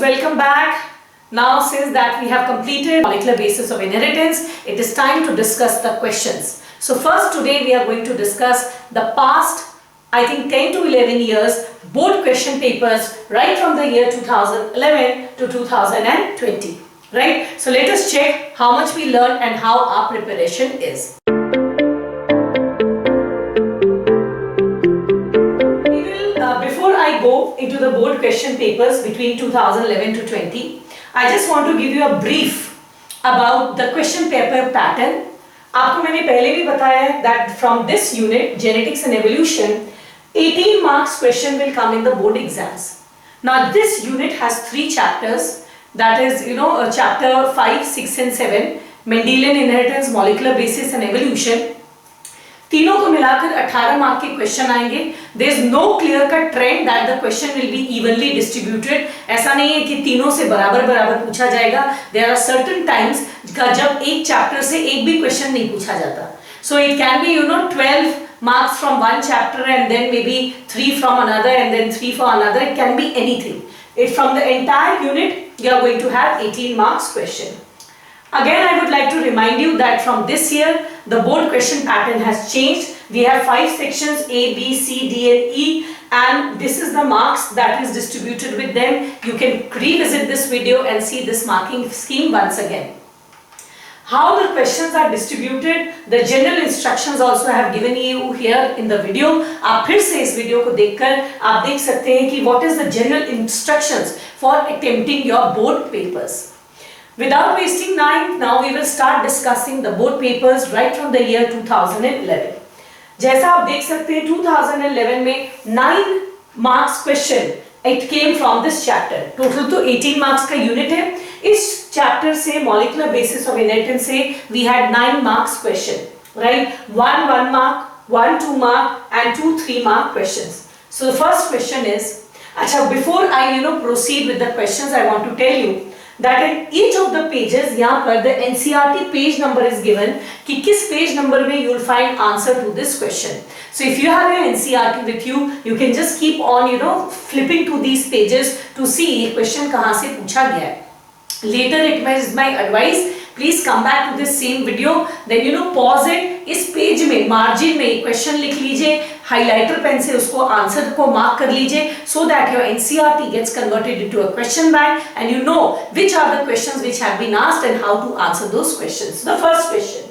welcome back. Now since that we have completed molecular basis of inheritance, it is time to discuss the questions. So first today we are going to discuss the past, I think 10 to 11 years board question papers right from the year 2011 to 2020. Right? So let us check how much we learned and how our preparation is. Before I go into the board question papers between 2011 to 20, I just want to give you a brief about the question paper pattern. आपको मैंने पहले भी बताया है that from this unit, genetics and evolution, 18 marks question will come in the board exams. Now this unit has 3 chapters. That is, chapter 5, 6 and 7, Mendelian inheritance, molecular basis and evolution. तीनों को मिलाकर 18 mark के question आएंगे. There is no clear cut trend that the question will be evenly distributed. ऐसा नहीं है कि तीनों से बराबर बराबर पूछा जाएगा. There are certain times जब एक चैप्टर से एक भी क्वेश्चन नहीं पूछा जाता. So it can be 12 marks from one chapter and then maybe 3 from another and then 3 for another. It can be anything. From the entire unit you are going to have 18 marks question. Again, I would like to remind you that from this year, the board question pattern has changed. We have 5 sections A, B, C, D and E, and this is the marks that is distributed with them. You can revisit this video and see this marking scheme once again. How the questions are distributed, the general instructions also I have given you here in the video. आप फिर से इस video को देखकर आप देख सकते हैं कि what is the general instructions for attempting your board papers. Without wasting time, now we will start discussing the board papers right from the year 2011. जैसा आप देख सकते हैं 2011 में 9 marks question it came from this chapter. Total तो 18 marks का unit है. इस chapter से molecular basis of inheritance से we had 9 marks question, right? 1 mark, 1 2 mark, and 2 3 mark questions. So the first question is, अच्छा before I proceed with the questions, I want to tell you that in each of the pages यहाँ पर the NCERT page number is given कि किस page number में you will find answer to this question. So if you have your NCERT with you, you can just keep on flipping to these pages to see ये question कहाँ से पूछा गया है. Later it is my advice, please come back to this same video, then pause it. इस page में margin में question लिख लीजिए, highlighter pen से उसको answer को mark कर लीजिए, so that your NCERT gets converted into a question bank and you know which are the questions which have been asked and how to answer those questions. The first question,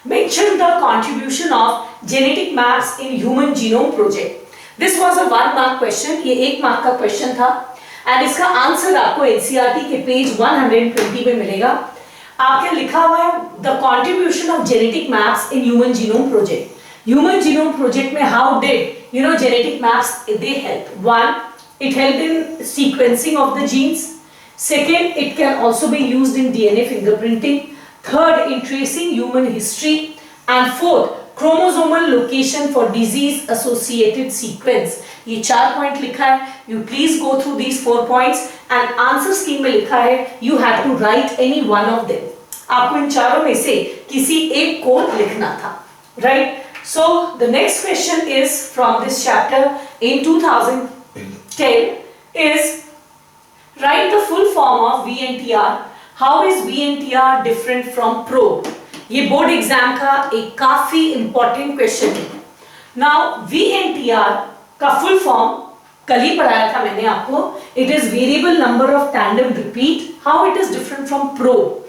mention the contribution of genetic maps in human genome project. This was a 1 mark question, ये 1 mark का question था and इसका answer आपको NCERT के page 120 पे मिलेगा. आपके लिखा हुआ है the contribution of genetic maps in human genome project. Human genome project में how did genetic maps they help? 1, it helped in sequencing of the genes. Second, it can also be used in DNA fingerprinting. Third, in tracing human history. And fourth, chromosomal location for disease associated sequence. ये 4 point लिखा है. You please go through these 4 points and answer scheme में लिखा है you have to write any one of them. आपको इन चारों में से किसी एक को लिखना था, right? So the next question is from this chapter in 2010 is write the full form of VNTR. How is VNTR different from probe? ये बोर्ड एग्जाम का एक काफी इंपॉर्टेंट क्वेश्चन है. नाउ VNTR का फुल फॉर्म कल ही पढ़ाया था मैंने आपको. It is variable number of tandem repeat. How it is different from probe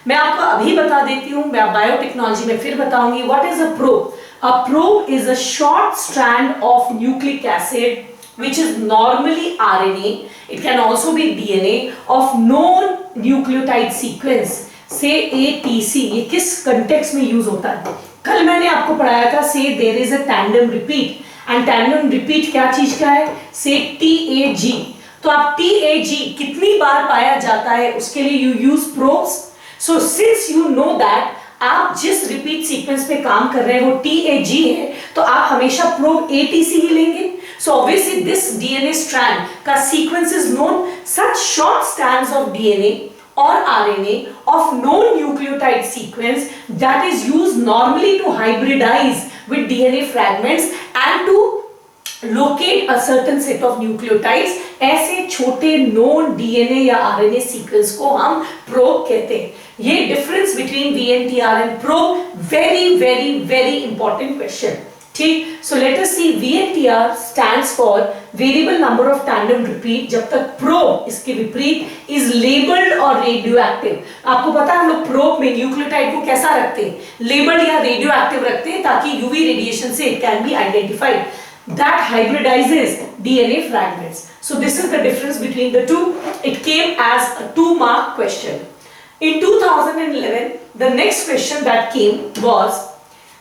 मैं आपको अभी बता देती हूँ. मैं बायोटेक्नोलॉजी में फिर बताऊंगी what is a probe. A probe is a short strand of nucleic acid which is normally RNA. It can also be DNA of known nucleotide sequence. Say ATC. ये किस कंटेक्स्ट में यूज होता है? कल मैंने आपको पढ़ाया था say there is a tandem repeat. And tandem repeat क्या चीज का है? say TAG. तो आप TAG कितनी बार पाया जाता है उसके लिए you use probes. So since you know that आप जिस रिपीट सीक्वेंस पे काम कर रहे हैं वो TAG है तो आप हमेशा प्रोब ATC ही लेंगे. So obviously this DNA strand का sequence is known. Such short strands of DNA or RNA of known nucleotide sequence that is used normally to hybridize with DNA fragments and to locate a certain set of nucleotides, ऐसे छोटे known DNA या RNA sequence को हम probe कहते हैं. ये difference between VNTR and probe very very very important question. ठीक, so let us see. VNTR stands for variable number of tandem repeat, जब तक probe इसके विपरीत is labeled or radioactive. आपको पता है हम लोग probe में न्यूक्लियोटाइड को कैसा रखते हैं, labeled या radioactive रखते हैं ताकि UV radiation से it can be identified. That hybridizes DNA fragments. So this is the difference between the two. It came as a 2-mark question. In 2011, the next question that came was,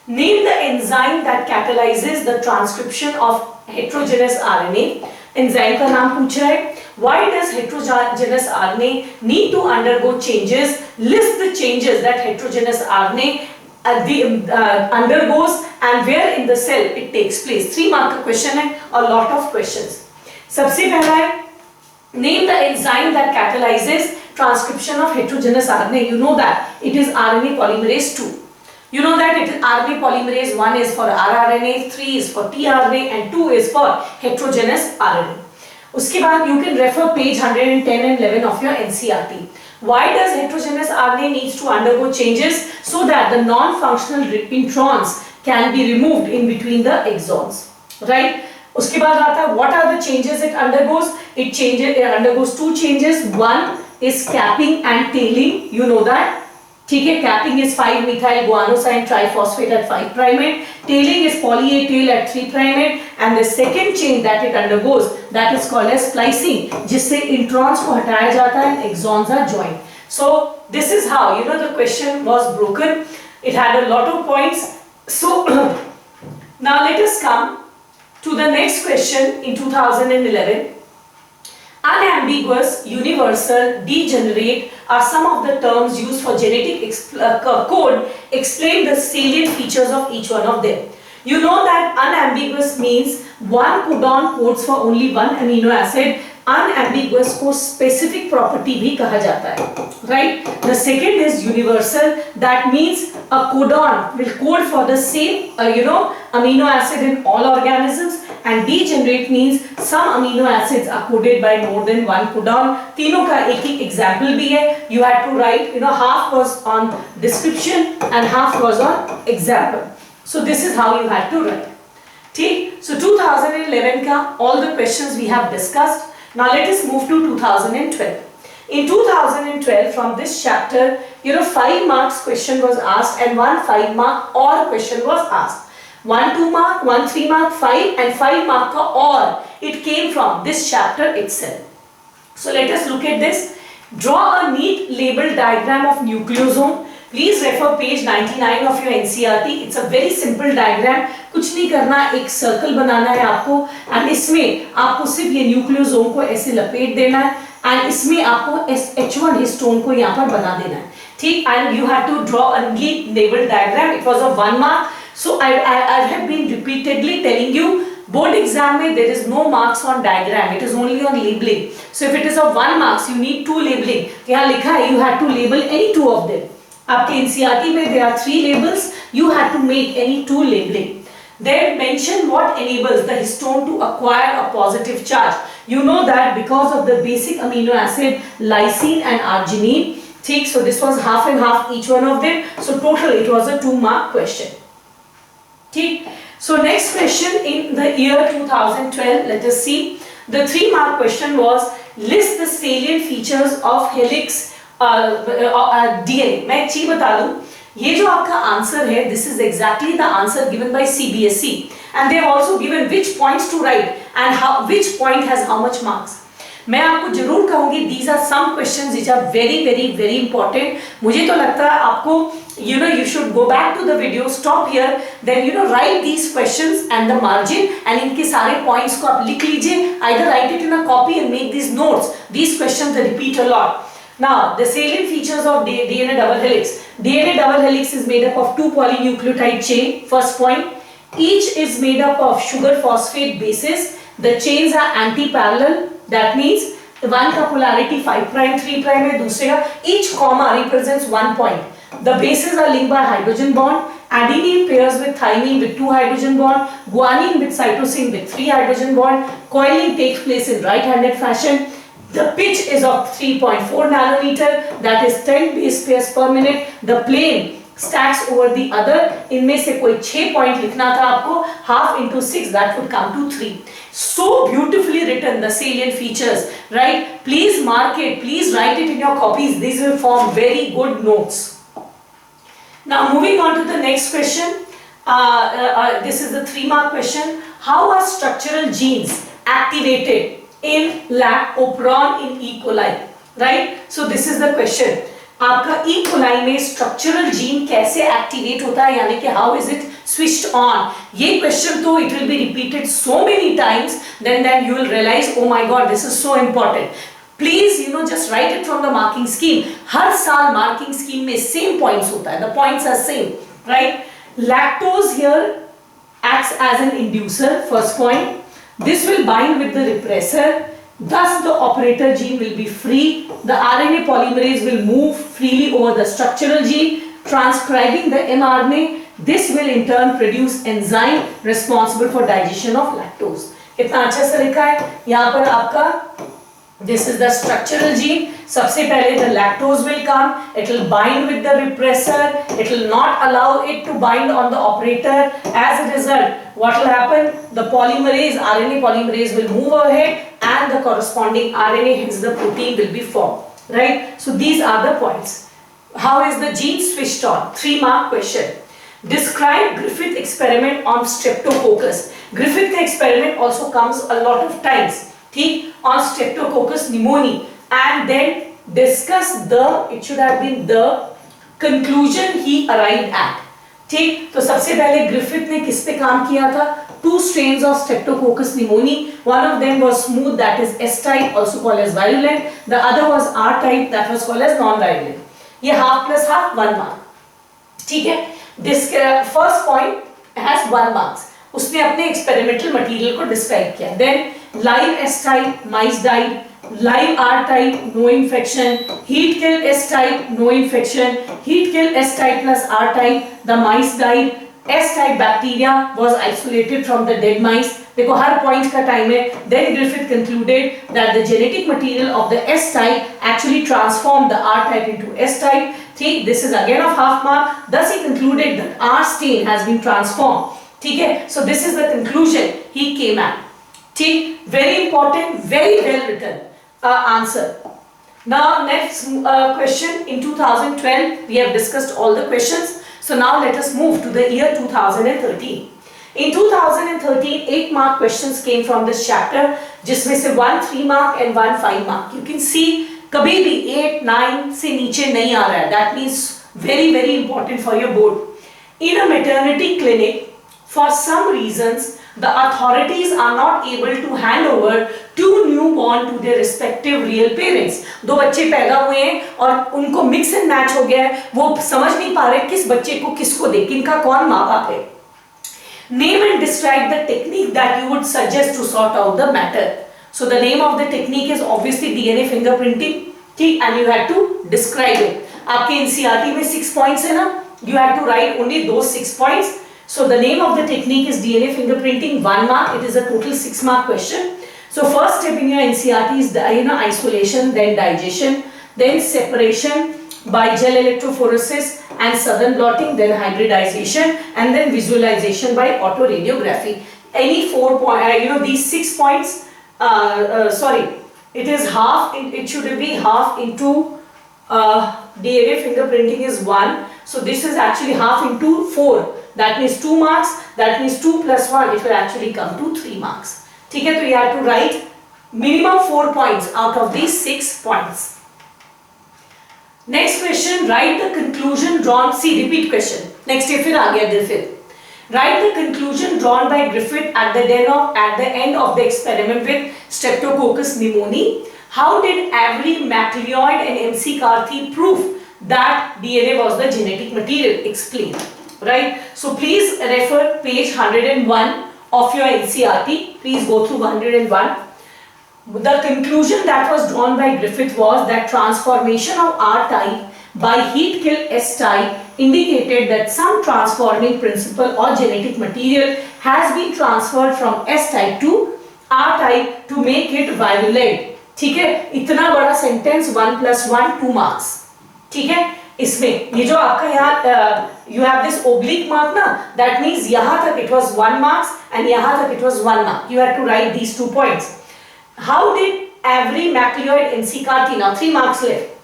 name the enzyme that catalyzes the transcription of heterogeneous RNA. Enzyme का नाम पूछा है. Why does heterogeneous RNA need to undergo changes? List the changes that heterogeneous RNA undergoes and where in the cell it takes place. 3-mark का question है, a lot of questions. सबसे पहला है, name the enzyme that catalyzes transcription of heterogeneous RNA. You know that it is RNA polymerase 2. You know that it is RNA polymerase 1 is for rRNA, 3 is for tRNA and 2 is for heterogeneous RNA. उसके बाद you can refer page 110 and 11 of your NCERT. Why does heterogeneous RNA needs to undergo changes? So that the non-functional introns can be removed in between the exons, right? उसके बाद आता है what are the changes it undergoes? It undergoes 2 changes. One is capping and tailing. You know that. ठीक है, capping is 5-methyl guanosine triphosphate at 5 primate, tailing is poly A tail at 3 primate, and the second change that it undergoes, that is called as splicing, जिससे introns को हटाया जाता है and exons are joined. So this is how, you know, the question was broken. It had a lot of points. So now let us come to the next question in 2011. Unambiguous, universal, degenerate are some of the terms used for genetic code. Explain the salient features of each one of them. You know that unambiguous means one codon codes for only one amino acid. Unambiguous को specific property भी कहा जाता है, right? The second is universal. That means a codon will code for the same, amino acid in all organisms. And degenerate means some amino acids are coded by more than one codon. तीनों का एक ही example भी है. You had to write, half was on description and half was on example. So this is how you had to write. ठीक? So 2011 का all the questions we have discussed. Now let us move to 2012. In 2012, from this chapter, 5 marks question was asked and 1 5-mark or question was asked. 1 2-mark, 1 3-mark, 5 and 5-mark ka or. It came from this chapter itself. So let us look at this. Draw a neat label diagram of nucleosome. Please refer page 99 of your NCERT. It's a very simple diagram. कुछ नहीं करना, एक circle बनाना है आपको and इसमें आपको सिर्फ ये न्यूक्लियोसोम को ऐसे लपेट देना है एंड इसमें आपको H1 हिस्टोन को यहाँ पर बना देना है, ठीक? And you have to draw a neat label diagram. It was a 1 mark. So I have been repeatedly telling you, board exam में there is no marks on diagram. It is only on labeling. So if it is of 1 marks, you need 2 labeling. यहाँ लिखा है you have to label any 2 of them. आपके NCERT में there are 3 labels. You have to make any 2 labeling. Then mention what enables the histone to acquire a positive charge. You know that because of the basic amino acid lysine and arginine. ठीक, so this was half and half each one of them. So total it was a 2-mark question. ठीक, so next question in the year 2012, let us see. The 3-mark question was list the salient features of helix DNA. मैं एक चीज बता दूं, ये जो आपका answer है, this is exactly the answer given by CBSE, and they have also given which points to write and which point has how much marks. मैं आपको जरूर कहूंगी these are some questions which are very very very important. मुझे तो लगता है आपको you should go back to the video, stop here, then write these questions and the margin and इनके सारे points को आप लिख लीजिए. Either write it in a copy and make these notes. These questions they repeat a lot. Now the salient features of DNA double helix. DNA double helix is made up of 2 polynucleotide chain. First point, each is made up of sugar phosphate bases. The chains are anti-parallel. That means one का polarity 5 prime 3 prime है, दूसरे का each comma represents 1 point. The bases are linked by hydrogen bond. Adenine pairs with thymine with 2 hydrogen bond. guanine with cytosine with 3 hydrogen bond. Coiling takes place in right-handed fashion. The pitch is of 3.4 nanometer, that is 10 base pairs per minute. The plane stacks over the other. इनमें से कोई 6 point लिखना था आपको, half into 6 that would come to 3. So beautifully written, the salient features, right? Please mark it, please write it in your copies. These will form very good notes. Now moving on to the next question. This is the 3-mark question. How are structural genes activated in lactoperon in E. coli? Right? So this is the question. आपका E. coli में structural gene कैसे activate होता है, यानी कि how is it switched on. ये question तो it will be repeated so many times, then you will realise oh my god this is so important. Please just write it from the marking scheme. हर साल marking scheme में same points होता है, the points are same, right. Lactose here acts as an inducer, first point. This will bind with the repressor. Thus the operator gene will be free. The RNA polymerase will move freely over the structural gene, transcribing the mRNA. This will in turn produce enzyme responsible for digestion of lactose. कितना अच्छा से लिखा है यहाँ पर आपका. This is the structural gene. सबसे पहले the lactose will come. It will bind with the repressor. It will not allow it to bind on the operator. As a result, what will happen? The polymerase, RNA polymerase will move ahead, and the corresponding RNA, hence the protein, will be formed. Right? So these are the points. How is the gene switched on? 3-mark question. Describe Griffith experiment on Streptococcus. Griffith experiment also comes a lot of times. ठीक, on Streptococcus pneumoniae, and then discuss it should have been the conclusion he arrived at. ठीक, तो सबसे पहले Griffith ने किस पे काम किया था? 2 strains of Streptococcus pneumoniae. One of them was smooth, that is S type, also called as virulent. The other was R type, that was called as non-virulent. ये half plus half 1 mark. ठीक है, this first point has 1 marks. उसने अपने experimental material को describe किया. Then live S type mice died, live R type no infection, heat kill S type no infection, heat kill S type plus R type, the mice died. S type bacteria was isolated from the dead mice. देखो हर point का time है. Then Griffith concluded that the genetic material of the S type actually transform the R type into S type. ठीक, this is again of half mark. Thus he concluded that R stain has been transformed. ठीक है, so this is the conclusion he came at. ठीक, very important, very well written answer. Now next question. In 2012 we have discussed all the questions. So now let us move to the year 2013. In 2013 8-mark questions came from this chapter, जिसमें से 1 3-mark and 1 5-mark. You can see कभी भी 8 9 से नीचे नहीं आ रहा है. That means very very important for your board. In a maternity clinic, for some reasons, the authorities are not able to hand over 2 newborn to their respective real parents. 2 बच्चे पैदा हुए हैं और उनको मिक्स एंड मैच हो गया है. वो समझ नहीं पा रहे किस बच्चे को किसको दे, किनका कौन माँ बाप है. Name and describe the technique that you would suggest to sort out the matter. So the name of the technique is obviously DNA fingerprinting. ठीक, and you had to describe it. आपके NCERT में 6 points है ना. You had to write only those 6 points. So the name of the technique is DNA fingerprinting, 1 mark. It is a total 6-mark question. So first step in your NCERT is isolation, then digestion, then separation by gel electrophoresis and southern blotting, then hybridization, and then visualization by autoradiography. Any 4 point, these 6 points. Sorry, it is half. It should be half into DNA fingerprinting is 1. So this is actually half into 4. That means 2 marks. That means 2 plus 1. It will actually come to 3 marks. ठीक है, तो you have to write minimum 4 points out of these 6 points. Next question. Write the conclusion drawn. See, repeat question. Next year फिर आ गया Griffith. Write the conclusion drawn by Griffith at the end of the experiment with Streptococcus pneumoniae. How did Avery, MacLeod, and MC Carthy prove that DNA was the genetic material? Explain. Right, so please refer page 101 of your NCERT. Please go through 101. The conclusion that was drawn by Griffith was that transformation of R type by heat kill S type indicated that some transforming principle or genetic material has been transferred from S type to R type to make it virulent. ठीक है, इतना बड़ा sentence 1 + 1 2 marks. ठीक है, इसमें ये जो आपका यहाँ you have this oblique mark ना, that means यहाँ तक it was 1 marks and यहाँ तक it was 1 mark. You had to write these 2 points. How did Avery McLeod NC-CAR-T? Now 3 marks left.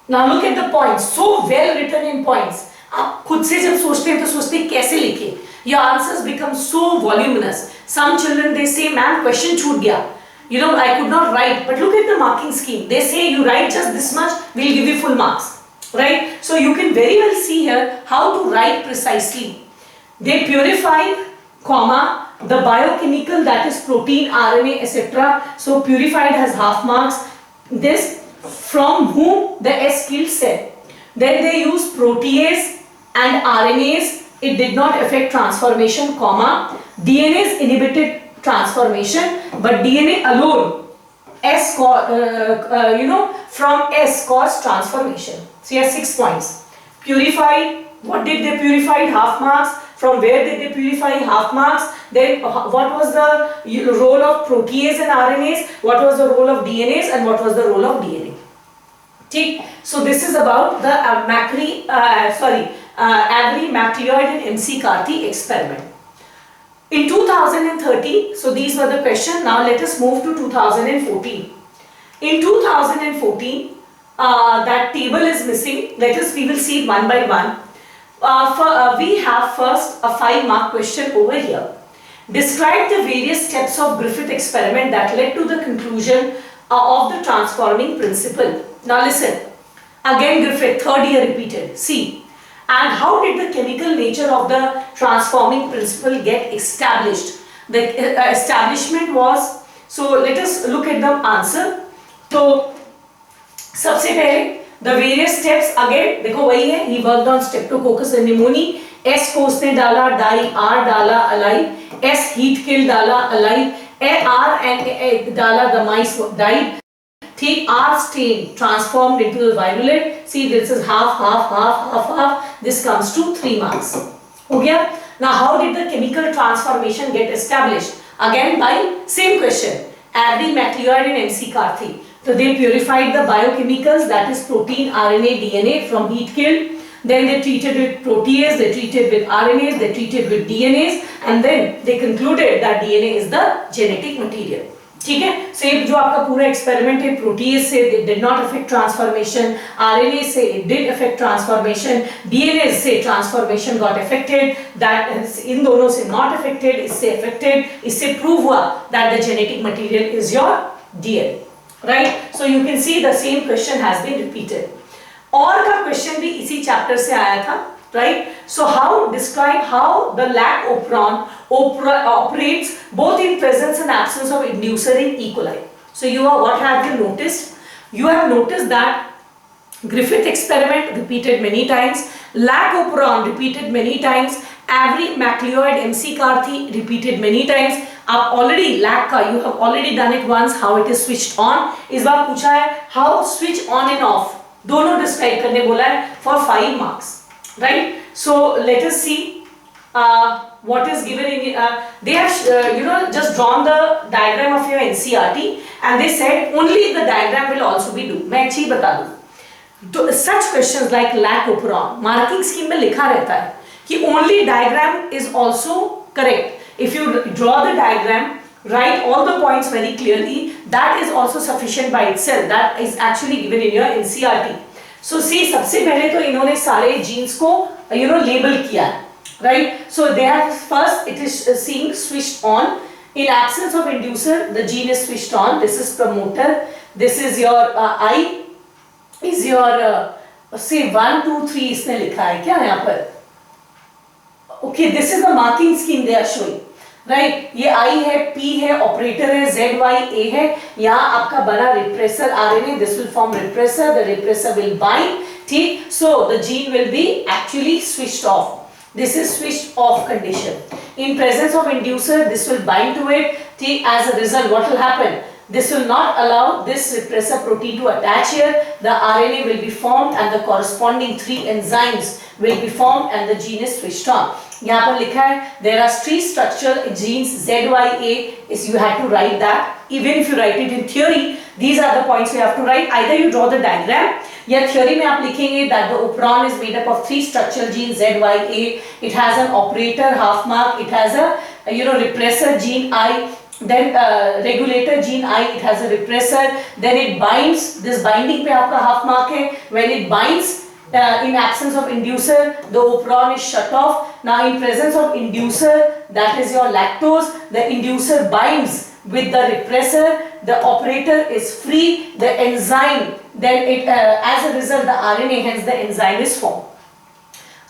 Now look at the points, so well written in points. आप खुद से जब सोचते हैं तो सोचते हैं कैसे लिखे. Your answers become so voluminous. Some children they say, "Ma'am, question छूट गया. You know, I could not write." But look at the marking scheme. They say you write just this much, we'll give you full marks, right? So you can very well see here how to write precisely. They purify, comma, the biochemical, that is protein, RNA, etc. So purified has half marks. This from whom the S killed cell. Then they use protease and RNase. It did not affect transformation, comma. DNase inhibited transformation, but DNA alone, from S caused transformation. So you have 6 points. Purified. What did they purify? Half marks. From where did they purify? Half marks. Then what was the role of protease and RNase? What was the role of DNase and what was the role of DNA? Okay. So this is about the Avery McLeod and NC-CAR-T experiment. In 2013, so these were the questions. Now let us move to 2014. In 2014, that table is missing. We will see it one by one. We have first a 5-mark question over here. Describe the various steps of Griffith experiment that led to the conclusion of the transforming principle. Now listen, again Griffith, 3rd year repeated. See, and how did the chemical nature of the transforming principle get established? The establishment was, so let us look at the answer. So सबसे पहले the various steps, again देखो वही है, he worked on Streptococcus pneumoniae. S को उसने डाला, die, R डाला, alive, S heat kill डाला, alive, R and डाला, the mice died. Take R stain transformed into the virulent. See, this is half. This comes to 3 marks. Okay? Now, how did the chemical transformation get established? Again, by same question. Avery McLeod and NC-CAR-T. So they purified the biochemicals, that is protein, RNA, DNA from heat kill. Then they treated with protease, they treated with RNase, they treated with DNase, and then they concluded that DNA is the genetic material. ठीक है, so ये जो आपका पूरा experiment है, proteases से it did not affect transformation, RNA से it did affect transformation, DNA से transformation got affected, that इन दोनों से not affected, इससे affected, इससे prove हुआ that the genetic material is your DNA, right? So you can see the same question has been repeated. और का question भी इसी चैप्टर से आया था, right? So describe how the lac operon operates both in presence and absence of inducer in E. coli. So what have you noticed? You have noticed that Griffith experiment repeated many times, lac operon repeated many times, Avery McLeod NC-CAR-T repeated many times. आप already lac का you have already done it once, how it is switched on. इस बार पूछा है how switch on and off दोनों describe करने बोला है for 5 marks. Right, so let us see what is given in. They have just drawn the diagram of your NCERT and they said only the diagram will also be do. मैं अच्छी बता दूँ. Such questions like lac operon marking scheme में लिखा रहता है कि only diagram is also correct. If you draw the diagram, write all the points very clearly. That is also sufficient by itself. That is actually given in your NCERT. So see, सबसे पहले तो इन्होंने सारे genes को label किया है, right? So they have first it is seeing switched on. In absence of inducer, the gene is switched on. This is promoter. This is your I. Is your say 1, 2, 3 इसने लिखा है क्या यहाँ पर? Okay, this is the marking scheme they are showing. Right ये आई है, P है, operator है, जेड वाई ए है, यहाँ आपका बना repressor RNA, this will form repressor, the repressor will bind, ठीक, so the gene will be actually switched off. This is switched off condition. In presence of inducer, this will bind to it. As a result, what will happen? This will not allow this repressor protein to attach here. The RNA will be formed and the corresponding 3 enzymes will be formed and the gene is switched on. यहाँ पर लिखा है there are 3 structural genes ZYA. is you have to write that. Even if you write it in theory, these are the points you have to write. Either you draw the diagram या theory में आप लिखेंगे that the operon is made up of 3 structural genes ZYA. It has an operator half mark. It has a repressor gene I. Then regulator gene I, it has a repressor. Then it binds. This binding पे आपका half mark है. When it binds, in absence of inducer, the operon is shut off. Now in presence of inducer, that is your lactose, the inducer binds with the repressor. The operator is free. The enzyme, then it as a result the RNA, hence the enzyme is formed.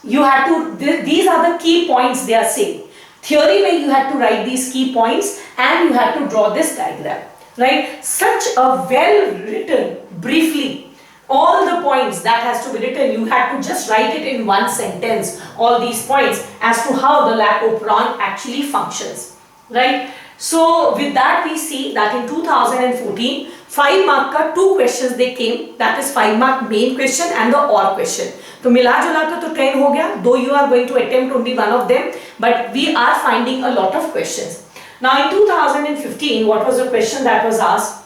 You have to. These are the key points they are saying. Theory में you have to write these key points and you have to draw this diagram, right? Such a well written, briefly, all the points that has to be written, you have to just write it in one sentence, all these points as to how the lac operon actually functions, right? So with that we see that in 2014, 5 mark का 2 questions they came, that is 5 mark main question and the or question. तो मिला जुला कर तो 10 हो गया, though you are going to attempt only one of them, but we are finding a lot of questions. Now in 2015, what was the question that was asked?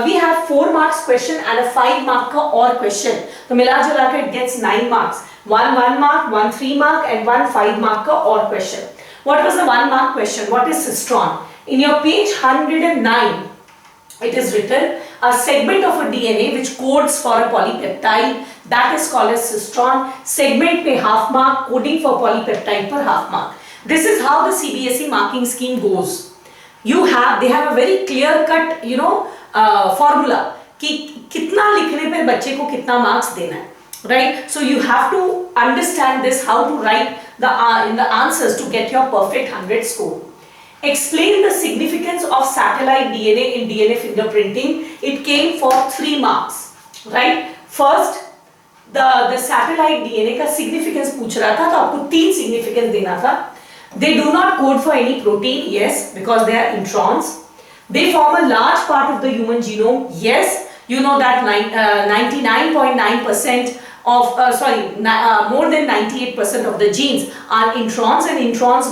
We have 4 marks question and a 5 mark का or question. तो मिला जुला कर it gets 9 marks. 1 mark, 1 3 mark and 1 5 mark का or question. What was the 1 mark question? What is cistron? In your page 109, it is written a segment of a DNA which codes for a polypeptide, that is called as cistron. Segment पे half mark, coding for polypeptide per half mark. This is how the CBSE marking scheme goes. They have a very clear cut formula कि कितना लिखने पे बच्चे को कितना marks देना है, right? So you have to understand this, how to write the answers to get your perfect 100 score. Explain the significance of satellite DNA in DNA fingerprinting. It came for 3 marks, right? First, the satellite DNA का significance पूछ रहा था, तो आपको 3 significance देना था. They do not code for any protein, yes, because they are introns. They form a large part of the human genome, yes. You know that 99.9% of more than 98% of the genes are introns, and introns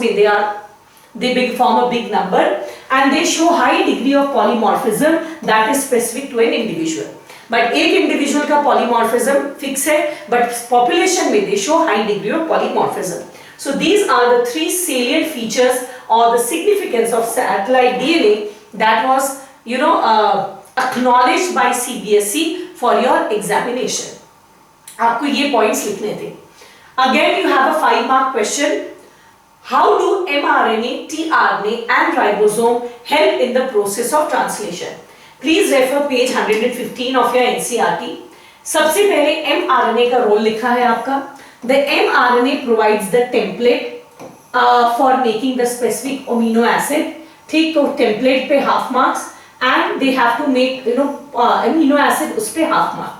they form a big number, and they show high degree of polymorphism that is specific to an individual. But एक individual का polymorphism fix है, but population में they show high degree of polymorphism. So these are the 3 salient features or the significance of satellite DNA that was acknowledged by CBSE for your examination. आपको ये points लिखने थे. Again you have a 5 mark question. How do mRNA, tRNA and ribosome help in the process of translation? Please refer page 115 of your NCERT. सबसे पहले mRNA का role लिखा है आपका. The mRNA provides the template for making the specific amino acid. ठीक, तो template पे half marks and they have to make amino acid उस पे half mark.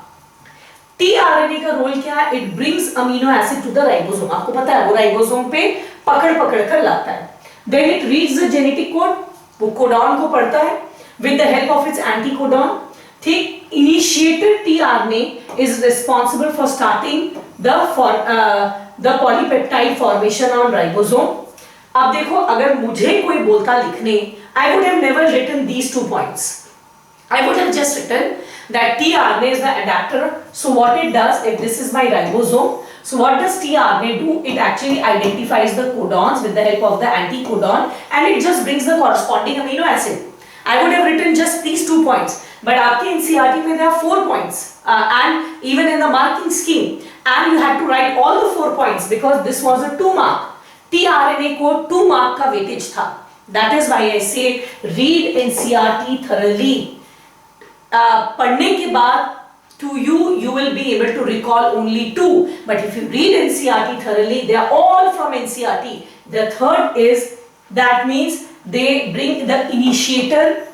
tRNA का रोल क्या है? It brings amino acid to the ribosome. आपको पता है वो राइबोसोम पे पकड़ कर लाता है. Then it reads the genetic code, वो कोडॉन को पढ़ता है with the help of its anticodon. ठीक, initiator tRNA is responsible for starting the polypeptide formation on ribosome. अब देखो, अगर मुझे कोई बोलता लिखने, I would have never written these 2 points. I would have just written that tRNA is the adapter. So what it does, if this is my ribosome, so what does tRNA do? It actually identifies the codons with the help of the anticodon, and it just brings the corresponding amino acid. I would have written just these 2 points, but आपके NCERT में there are 4 points, and even in the marking scheme, and you had to write all the 4 points because this was a 2 mark. tRNA को 2 mark का weightage था. That is why I say read NCERT thoroughly. पढ़ने के बाद to you will be able to recall only 2, but if you read NCERT thoroughly, they are all from NCERT. The third is, that means they bring the initiator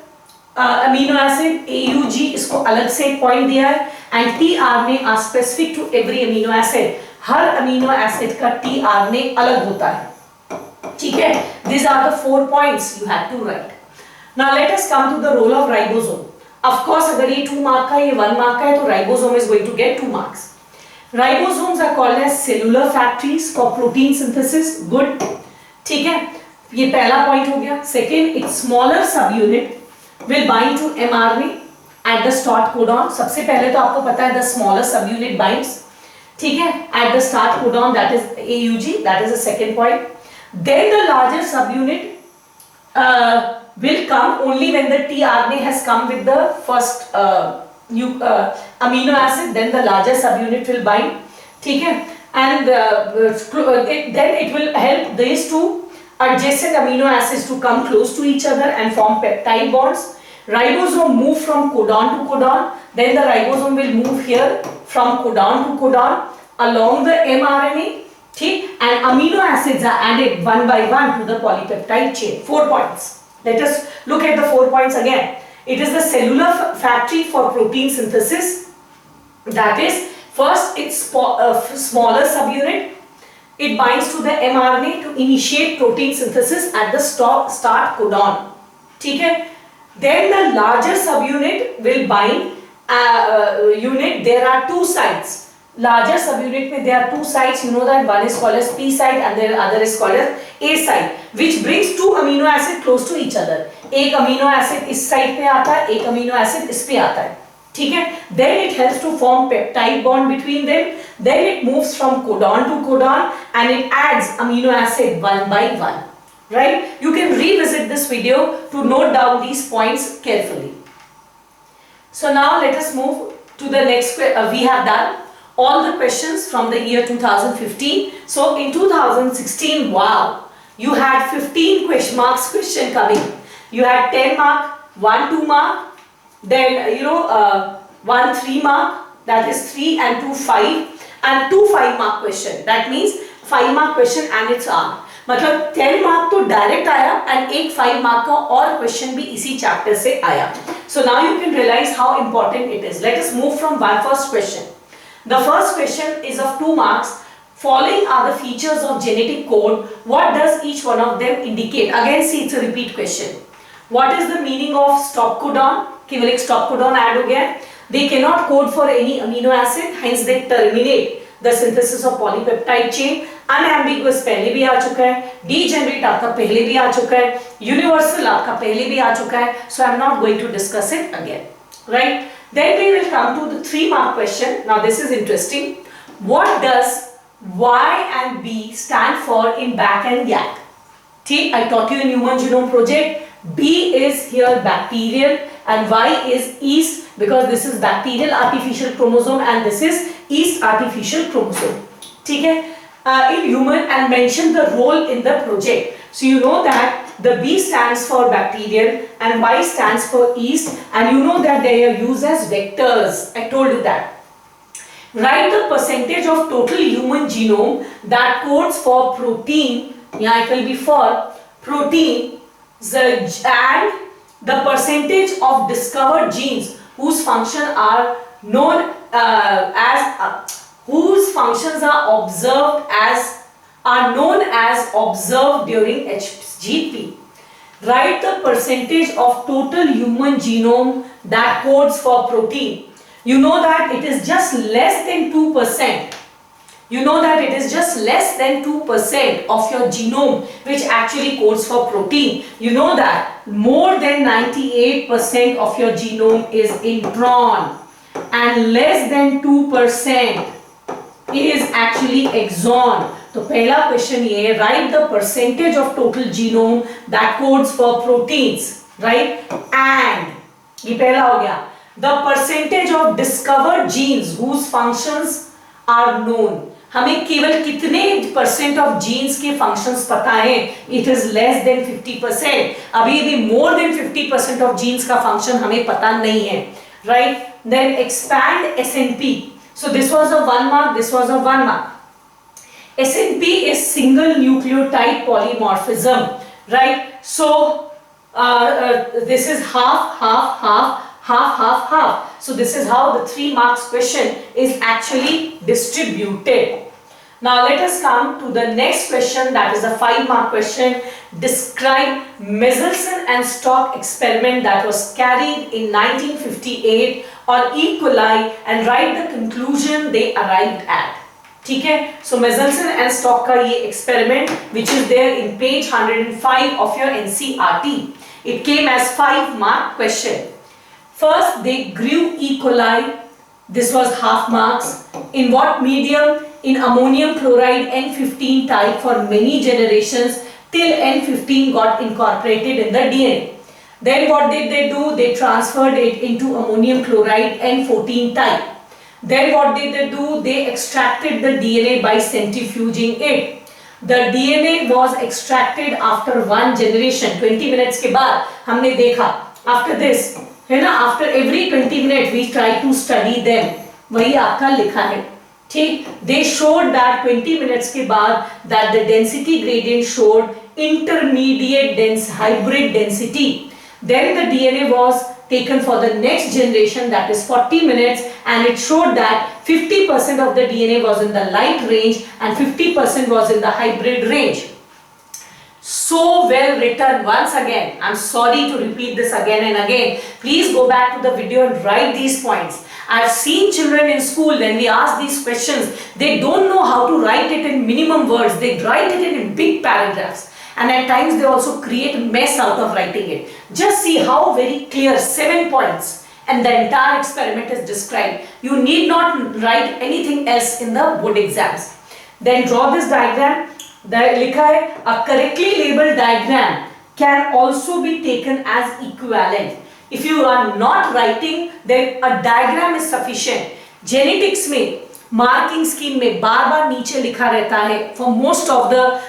amino acid AUG, इसको अलग से point दिया है, and tRNA are specific to every amino acid. Her amino acid का tRNA अलग होता है. ठीक है? These are the 4 points you have to write. Now let us come to the role of ribosome. Of course, अगर ये 2 mark का, ये 1 mark का है, तो ribosome is going to get 2 marks. Ribosomes are called as cellular factories for protein synthesis. Good. ठीक है, ये पहला point हो गया. Second, its smaller subunit will bind to mRNA at the start codon. सबसे पहले तो आपको पता है the smaller subunit binds. ठीक है, at the start codon, that is AUG. That is the second point. Then the larger subunit will come only when the tRNA has come with the first amino acid. Then the larger subunit will bind. ठीक है, and then it will help these two adjacent amino acids to come close to each other and form peptide bonds. Ribosome move from codon to codon. Then the ribosome will move here from codon to codon along the mRNA. ठीक, and amino acids are added one by one to the polypeptide chain. 4 points. Let us look at the 4 points again. It is the cellular factory for protein synthesis. That is, first its smaller subunit. It binds to the mRNA to initiate protein synthesis at the start codon. ठीक है? Then the larger subunit will bind unit. There are 2 sites. Larger subunit में there are 2 sites. You know that one is called as P site and the other is called as A site, which brings 2 amino acid close to each other. एक amino acid इस site पे आता है, एक amino acid इस पे आता है. ठीक है? Then it helps to form peptide bond between them. Then it moves from codon to codon and it adds amino acid one by one. Right? You can revisit this video to note down these points carefully. So now let us move to the next. We have done all the questions from the year 2015. So in 2016, wow, you had 15 marks question coming. You had 10 mark, 1 2 mark, then 1 3 mark, that is 3 and 2 5, and 2 5 mark question. That means 5 mark question and its R. मतलब 10 mark तो direct आया and एक 5 mark का और question भी इसी chapter से आया. So now you can realize how important it is. Let us move from one first question. The first question is of 2 marks. Following are the features of genetic code. What does each one of them indicate? Again, see, it's a repeat question. What is the meaning of stop codon? केवल एक stop codon add हो गया. They cannot code for any amino acid, hence they terminate the synthesis of polypeptide chain. Unambiguous पहले भी आ चुका है. Degenerate आपका पहले भी आ चुका है. Universal आपका पहले भी आ चुका है. So I'm not going to discuss it again. Right? Then we will come to the 3 mark question. Now this is interesting. What does Y and B stand for in BAC and YAC? See, I taught you in Human Genome Project. B is here bacterial and Y is yeast because this is bacterial artificial chromosome and this is yeast artificial chromosome. ठीक है? In human and mention the role in the project. So you know that the B stands for bacterial and Y stands for yeast, and you know that they are used as vectors. I told you that. Write the percentage of total human genome that codes for protein. Yeah, it will be for protein and the percentage of discovered genes whose functions are known whose functions are known as observed during HGP. Write the percentage of total human genome that codes for protein. You know that it is just less than 2%. You know that it is just less than 2% of your genome which actually codes for protein. You know that more than 98% of your genome is intron and less than 2% is actually exon. तो पहला question ये है, write the percentage of total genome that codes for proteins, right? And ये पहला हो गया. The percentage of discovered genes whose functions are known. हमें केवल कितने % of genes के functions पता है? It is less than 50%. अभी भी more than 50% of genes का function हमें पता नहीं है, right? Then expand SNP. So this was a 1 mark, this was a 1 mark. SNP is single nucleotide polymorphism, right? So this is half, half, half, half, half, half. So this is how the 3 marks question is actually distributed. Now let us come to the next question, that is a 5-mark question. Describe Michelson and Stock experiment that was carried in 1958 on E. coli and write the conclusion they arrived at. ठीक है, so Michelson and Stock का ये experiment which is there in page 105 of your NCERT. It came as 5-mark question. First, they grew E. coli. This was half marks. In what medium? In ammonium chloride N15 type for many generations till N15 got incorporated in the DNA. Then what did they do? They transferred it into ammonium chloride N14 type. Then what did they do? They extracted the DNA by centrifuging it. The DNA was extracted after 1 generation. 20 minutes के बाद हमने देखा. After this, है ना? After every 20 minutes we try to study them. वही आपका लिखा है. ठीक? They showed that 20 minutes के बाद that the density gradient showed intermediate dense hybrid density. Then the DNA was taken for the next generation, that is 40 minutes, and it showed that 50% of the DNA was in the light range and 50% was in the hybrid range. So well written. Once again, I'm sorry to repeat this again and again. Please go back to the video and write these points. I've seen children in school, when we ask these questions, they don't know how to write it in minimum words. They write it in big paragraphs. And at times they also create a mess out of writing it. Just see how very clear 7 points and the entire experiment is described. You need not write anything else in the board exams. Then draw this diagram. लिखा है, a correctly labeled diagram can also be taken as equivalent. If you are not writing, then a diagram is sufficient. Genetics में marking scheme में बार बार नीचे लिखा रहता है for most of the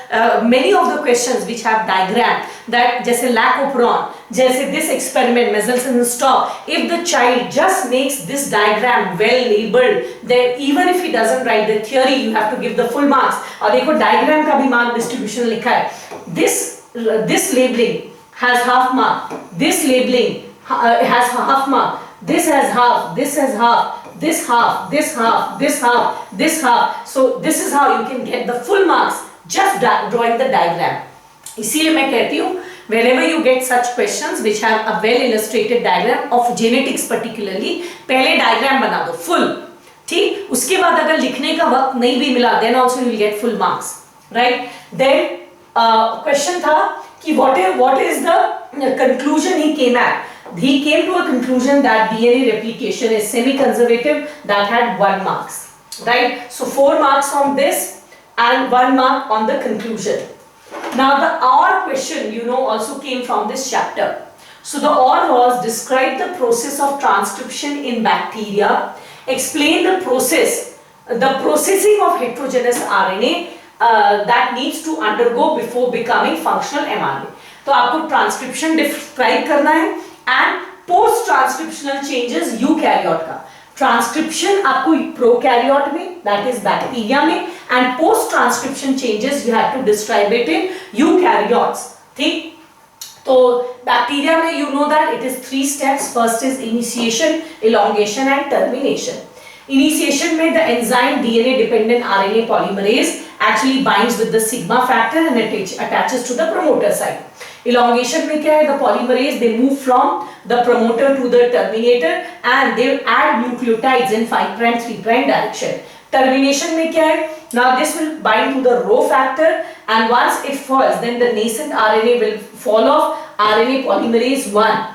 many of the questions which have diagram, that जैसे lac-operon, जैसे this experiment Michelson and Stock, if the child just makes this diagram well labeled, then even if he doesn't write the theory, you have to give the full marks. और देखो diagram का भी mark distribution लिखा है. This labeling has half mark, this labeling has half mark, this has half, this has half, this half, this half, this half, this half. So this is how you can get the full marks just drawing the diagram. इसीलिए मैं कहती हूँ, whenever you get such questions which have a well illustrated diagram of genetics particularly, पहले diagram बना दो full. ठीक? उसके बाद अगर लिखने का वक्त नहीं भी मिला, then also you will get full marks, right? Then question था कि what is the conclusion he came at? He came to a conclusion that DNA replication is semi-conservative, that had 1 marks, right? So 4 marks on this and 1 mark on the conclusion. Now the OR question, you know, also came from this chapter. So the OR was describe the process of transcription in bacteria, explain the process, the processing of heterogeneous RNA that needs to undergo before becoming functional mRNA. तो आपको transcription describe करना है and post transcriptional changes eukaryote का. Transcription आपको prokaryote में, that is bacteria में, and post transcription changes you have to describe it in eukaryotes. ठीक? तो bacteria में you know that it is 3 steps. First is initiation, elongation and termination. Initiation में the enzyme DNA dependent RNA polymerase actually binds with the sigma factor and attaches to the promoter site. Elongation में क्या है? The polymerase they move from the promoter to the terminator and they add nucleotides in 5' 3' direction. Termination में क्या है? Now this will bind to the Rho factor and once it falls, then the nascent RNA will fall off RNA polymerase 1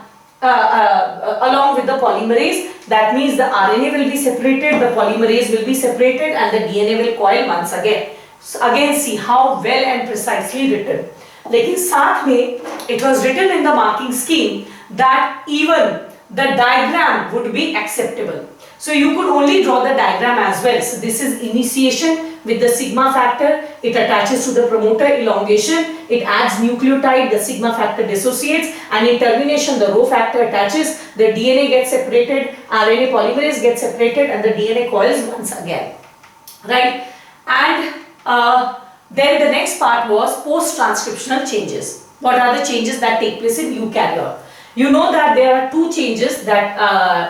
along with the polymerase. That means the RNA will be separated, the polymerase will be separated and the DNA will coil once again. So again see how well and precisely written. लेकिन साथ में it was written in the marking scheme that even the diagram would be acceptable. So you could only draw the diagram as well. So this is initiation with the sigma factor, it attaches to the promoter. Elongation, it adds nucleotide, the sigma factor dissociates, and in termination the Rho factor attaches, the DNA gets separated, RNA polymerase gets separated and the DNA coils once again, right? And then the next part was post-transcriptional changes. What are the changes that take place in eukaryote? You know that there are 2 changes that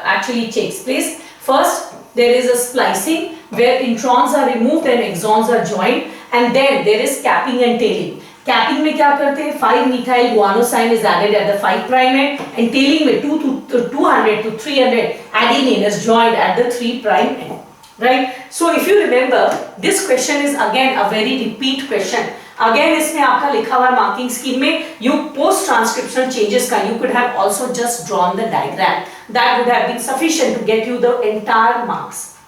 actually takes place. First, there is a splicing where introns are removed and exons are joined, and then there is capping and tailing. Capping में क्या करते हैं, 5-methyl guanosine is added at the 5' end, and tailing में 200 to 300 adenine is joined at the 3' end. Right? So if you remember, this question is again a very repeat question. Again इसमें आपका लिखा हुआ marking scheme में you post transcriptional changes का you could have also just drawn the diagram. That would have been sufficient to get you the entire marks.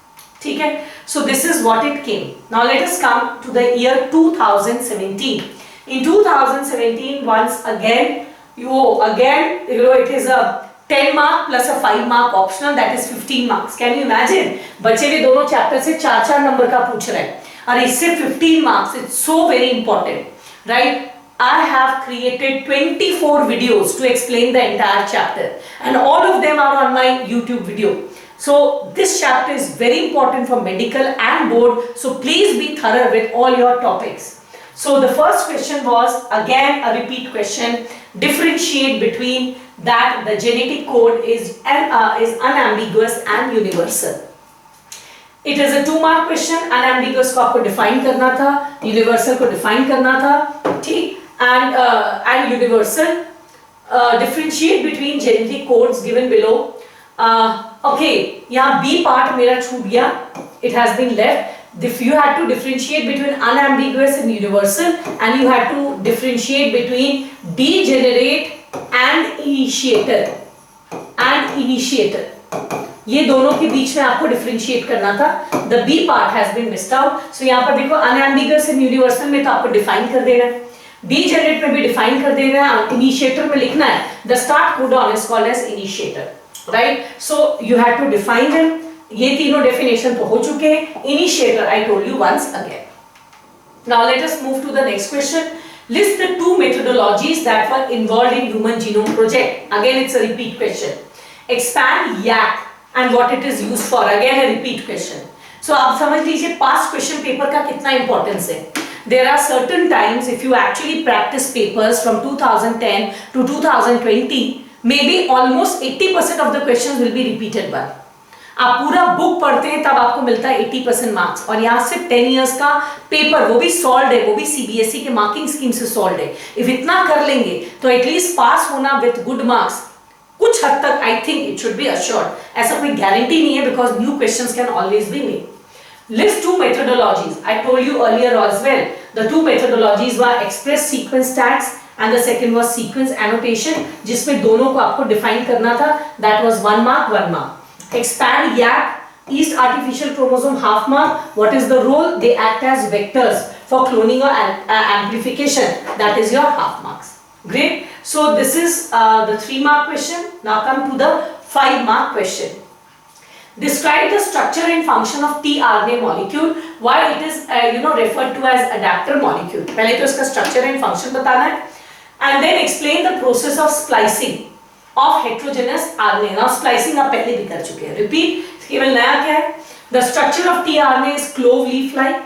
ठीक है? So this is what it came. Now let us come to the year 2017. In 2017, once again, it is a 10 mark plus a 5 mark optional, that is 15 marks. Can you imagine? बच्चे भी दोनों chapter से 4-4 number का पूछ रहे हैं और इससे 15 marks. It's so very important, right? I have created 24 videos to explain the entire chapter, and all of them are on my YouTube video. So this chapter is very important for medical and board. So please be thorough with all your topics. So the first question was again a repeat question. Differentiate between that the genetic code is unambiguous and universal. It is a 2-mark question. Unambiguous को आपको define करना था, universal को define करना था, ठीक? And universal. Differentiate between genetic codes given below. Okay, यहाँ B part मेरा छूट गया. It has been left. If you had to differentiate between unambiguous and universal, and you had to differentiate between degenerate and initiator. ये दोनों के बीच में आपको differentiate करना था. The B part has been missed out. So यहाँ पर देखो unambiguous and universal में तो आपको define कर देना है. Degenerate में भी define कर देना है. Initiator में लिखना है. The start codon is called as initiator, right? So you had to define them. ये तीनों definition तो हो चुके हैं. Initiator I told you once again. Now let us move to the next question. List the 2 methodologies that were involved in Human Genome Project. Again it's a repeat question. Expand YAC and what it is used for. Again a repeat question. So आप समझ लीजिए past question paper का कितना importance है. There are certain times if you actually practice papers from 2010 to 2020, maybe almost 80% of the questions will be repeated one. आप पूरा book पढ़ते हैं तब आपको मिलता है 80% मार्क्स, और यहाँ सिर्फ 10 इयर्स का पेपर, वो भी सॉल्व है, वो भी सीबीएसई के मार्किंग स्कीम से सॉल्व है. इफ इतना कर लेंगे तो एटलीस्ट पास होना विद गुड मार्क्स कुछ हद तक I think it should be assured. ऐसा कोई गारंटी नहीं है because new questions can always be made. List 2 methodologies. I told you earlier as well. The 2 methodologies were express sequence tags and the second was sequence annotation, जिसमें दोनों को आपको define करना था. That was 1 mark, 1 mark. Expand YAC, East artificial chromosome half mark. What is the role? They act as vectors for cloning or amplification. That is your half marks. Great. So this is the 3-mark question. Now come to the 5-mark question. Describe the structure and function of tRNA molecule. Why it is referred to as adapter molecule. पहले तो इसका structure and function बताना है. And then explain the process of splicing of heterogeneous RNA. Now splicing आप पहले भी कर चुके हैं. Repeat. केवल नया क्या है? The structure of tRNA is clove leaf-like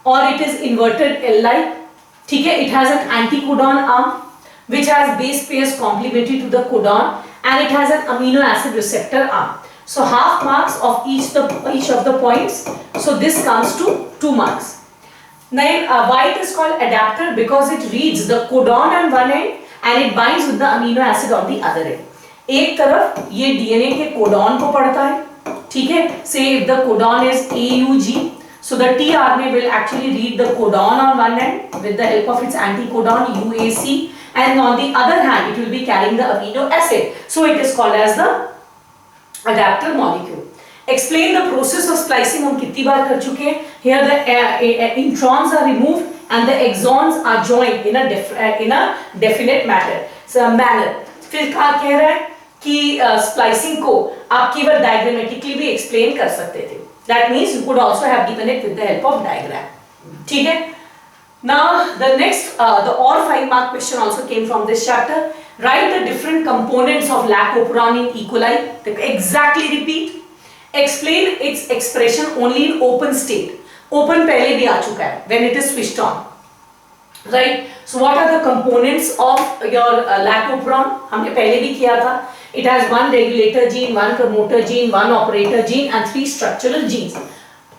or it is inverted L-like. ठीक है? It has an anticodon arm which has base pairs complementary to the codon and it has an amino acid receptor arm. So half marks of each of the points. So this comes to 2 marks. Now why it is called adapter? Because it reads the codon on one end and it binds with the amino acid on the other end. एक तरफ ये DNA के codon को पढ़ता है, ठीक है? Say if the codon is AUG, so the tRNA will actually read the codon on one end with the help of its anticodon UAC, and on the other hand it will be carrying the amino acid. So it is called as the adapter molecule. Explain the process of splicing. हम कितनी बार कर चुके हैं. Here the introns are removed and the exons are joined in a definite manner. फिर क्या कह रहा है कि splicing को आप केवल diagrammatically भी explain कर सकते थे. That means you could also have given it with the help of diagram. ठीक है? Now the next the all 5-mark question also came from this chapter. Write the different components of lacoperon in E. coli. Exactly repeat. Explain its expression only in open state. Open पहले भी आ चुका है when it is switched on. Right? So what are the components of your lacoperon? हमने पहले भी किया था. It has one regulator gene, one promoter gene, one operator gene and 3 structural genes.